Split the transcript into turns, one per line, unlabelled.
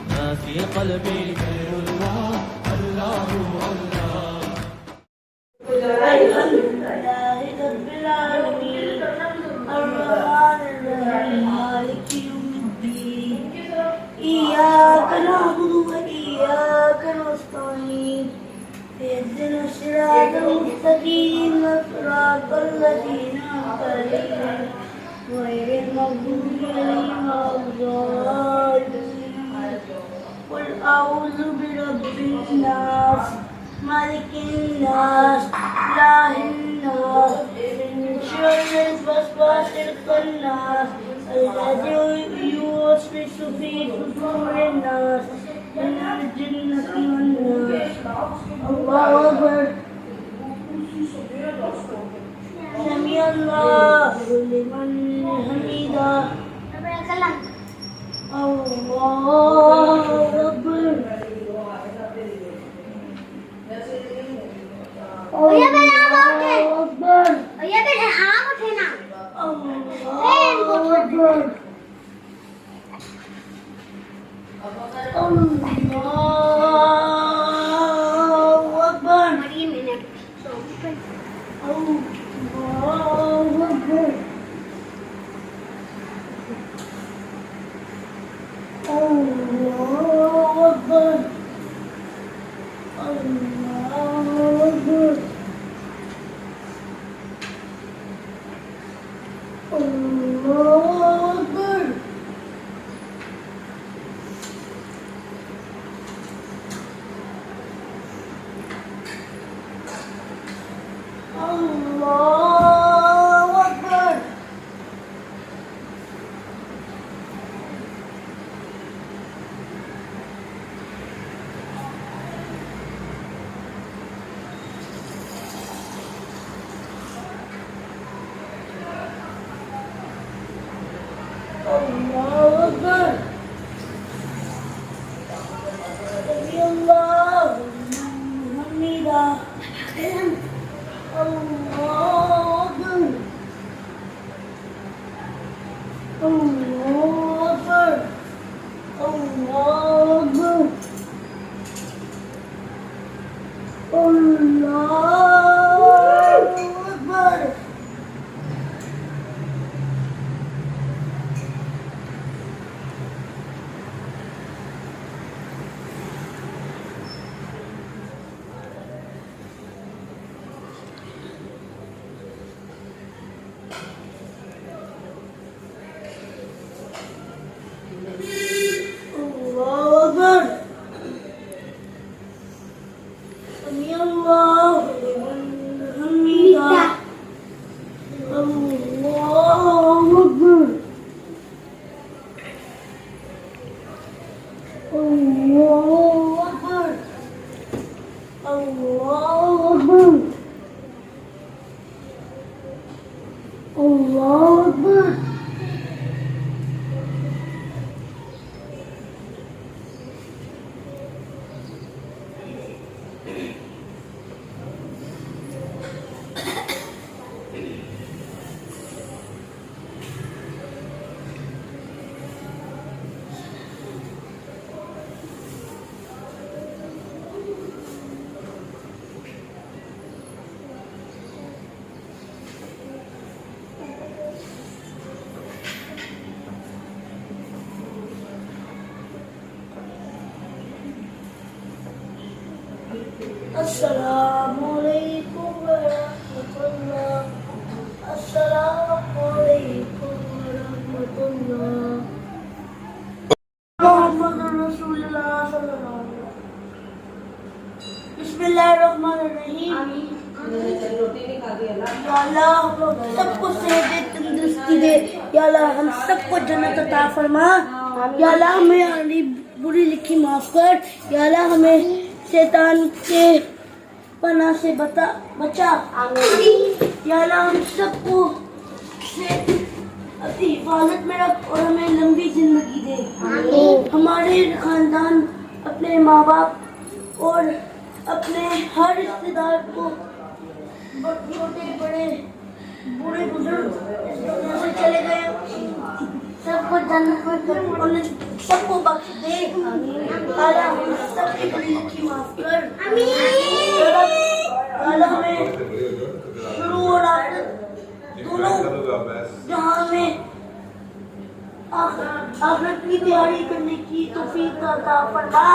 ما في قلبي غير الله الله الله.
الحمد لله رب العالمين الرحمن الرحيم مالك يوم الدين إياك نعبد وإياك نستعين اهدنا الصراط المستقيم صراط الذين أنعمت عليهم غير المغضوب عليهم ولا الضالين. قل أعوذ برب الناس مالك الناس إله الناس من شر الوسواس الخناس الذي يوسوس في صدور الناس من الجنة والناس. الله أكبر. سمع الله لمن حمده. الله أكبر.
भैया मेरे आम उठे
अकबर।
भैया मेरे आम उठे ना
अल्लाह अकबर। अल्लाह अकबर।
मरिए मैंने
अल्लाह अकबर। अल्लाह अकबर। अल्लाह अकबर। अल्लाह अकबर। अल्लाह अकबर। अल्लाह अकबर। समी अल्लाह लिमन हमीदा। अल्लाह अकबर। अल्लाह अकबर। अल्लाह अकबर। अल्लाह अकबर। الله أكبر. سمع الله لمن حمده. الله أكبر. الله أكبر. الله أكبر. الله أكبر. Assalamualaikum warahmatullah. Assalamualaikum warahmatullah. Muhammadur Rasulullah sallallahu alaihi wasallam. Bismillahirrahmanirrahim. या अल्लाह हम लोग सबको सेहत तंदुरुस्ती दे। या अल्लाह हम सबको जन्नत अता फरमा। या अल्लाह हमें हमारी बुरी लिखी माफ कर। या अल्लाह हमें शैतान के पनाह से बचा। या अल्लाह हम सबको से अपनी हिफाजत में रख और हमें लंबी जिंदगी दे। हमारे खानदान, अपने माँ बाप और अपने हर रिश्तेदार को, छोटे बड़े बूढ़े बुजुर्ग इस दुनिया से चले गए, सबको जन्नत में उन्हें सबको बख्श दे। अल्लाह हम सबकी बुरी लिखी माफ कर। अल्लाह हमें शुरू और आखिर दोनों जहां में आखिरत की तैयारी करने की तौफीक अता फरमा।